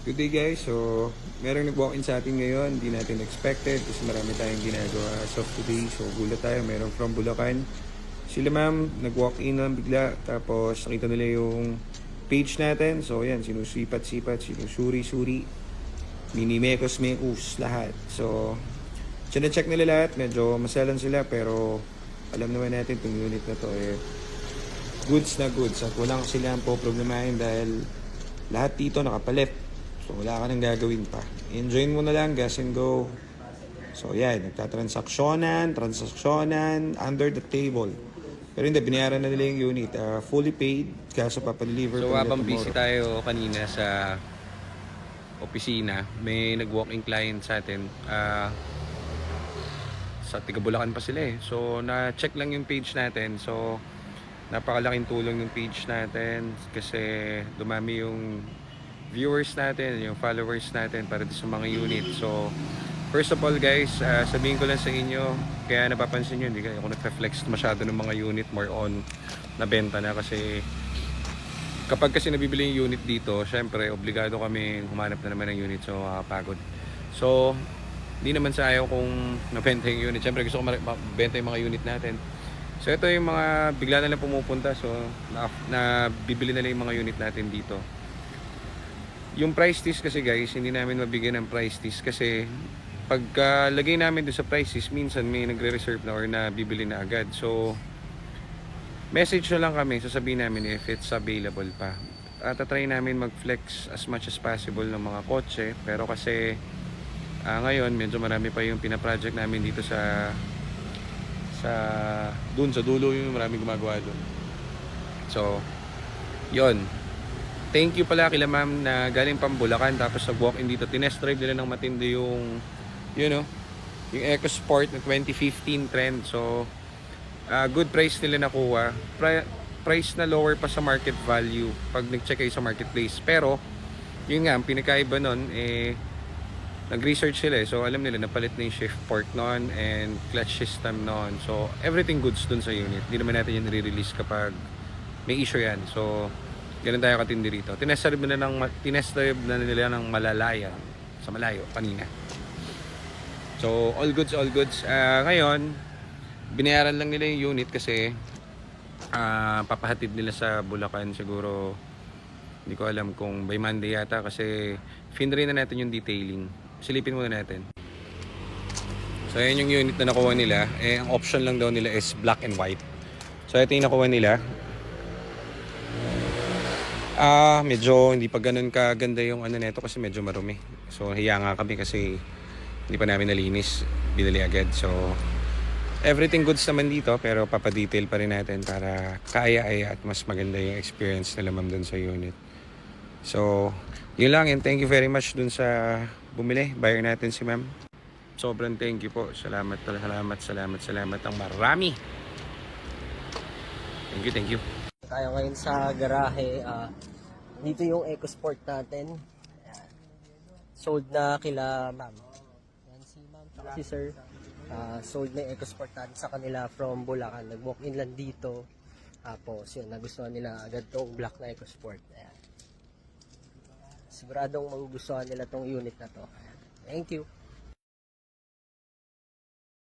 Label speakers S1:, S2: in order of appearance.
S1: Good day guys, so merong nag-walk-in sa atin ngayon, hindi natin expected kasi marami tayong ginagawa as of today. So gulat tayo, merong from Bulacan. Sila ma'am, nag-walk-in lang bigla, tapos nakita nila yung page natin. So yan, sinusipat-sipat, sinusuri-suri, minimekos-mekos, lahat. So, check nila lahat, medyo maselan sila pero alam naman natin itong unit na to goods na goods at walang silang po problemahin dahil lahat dito nakapalit. So wala ka nang gagawin pa. Enjoyin mo na lang, gas and go. So yan, nagtatransaksyonan, under the table. Pero hindi, binayaran na nila yung unit. Fully paid, kaso papadeliver
S2: So
S1: pa nila
S2: habang
S1: tomorrow.
S2: busy tayo kanina sa opisina, may nag-walk-in client sa atin. Sa tiga Bulacan pa sila eh. So na-check lang yung page natin. So napakalaking tulong yung page natin kasi dumami yung viewers natin, yung followers natin para sa mga unit. So first of all guys, sabihin ko lang sa inyo, kaya napapansin nyo, hindi ako nagre-flex masyado ng mga unit, more on nabenta na kasi kapag kasi nabibili yung unit dito, syempre obligado kami humanap na naman ng unit, so pagod. So hindi naman sa ayaw kung nabenta yung unit, syempre gusto ko mabenta yung mga unit natin. So ito yung mga bigla na lang pumupunta, so bibili na lang yung mga unit natin dito. Yung price list kasi guys, hindi namin mabigyan ng price list kasi pagka lagay namin doon sa price list, minsan may nagre-reserve na or na bibili na agad. So message na lang kami, sasabihin namin if it's available pa. Tatry namin mag-flex as much as possible ng mga kotse, pero kasi ngayon medyo marami pa yung pina-project namin dito sa dun sa dulo, yung maraming gumagawa doon. So yon, thank you pala kila ma'am na galing pang Bulacan tapos nag-walk-in dito. Tinest drive nila ng matindi yung yung EcoSport na 2015 trend. So good price nila nakuha. Price na lower pa sa market value pag nag-check kayo sa marketplace. Pero yun nga, ang pinakaiba nun nag-research sila so alam nila napalit na yung shift fork noon and clutch system noon. So everything goods dun sa unit. Hindi naman natin yung re-release kapag may issue yan. So ganun tayo katindi rito. Tinest drive na nila ng malalayan sa malayo kanina. So all goods. Ngayon binayaran lang nila yung unit kasi papahatid nila sa Bulacan siguro. Hindi ko alam kung by Monday yata kasi finray na natin yung detailing. Silipin muna natin. So ayan yung unit na nakuha nila. Ang option lang daw nila is black and white. So ito yung nakuha nila. Medyo hindi pa ganun kaganda yung neto kasi medyo marumi. So hiya nga kami kasi hindi pa namin nalinis. Binili agad. So everything goods naman dito pero papadetail pa rin natin para kaya at mas maganda yung experience nila ma'am dun sa unit. So yun lang, and thank you very much dun sa bumili. Buyer natin si ma'am. Sobrang thank you po. Salamat ang marami. Thank you.
S3: Tayo ngayon sa garahe. Dito yung EcoSport natin. Ayan. Sold na kila ma'am. Yan si ma'am tsaka si sir. Sold na yung EcoSport natin sa kanila from Bulacan. Nag-walk-in lang dito. Tapos yun, nagustuhan nila agad tong black na EcoSport. Ayan. Siguradong magugustuhan nila tong unit na to. Thank you.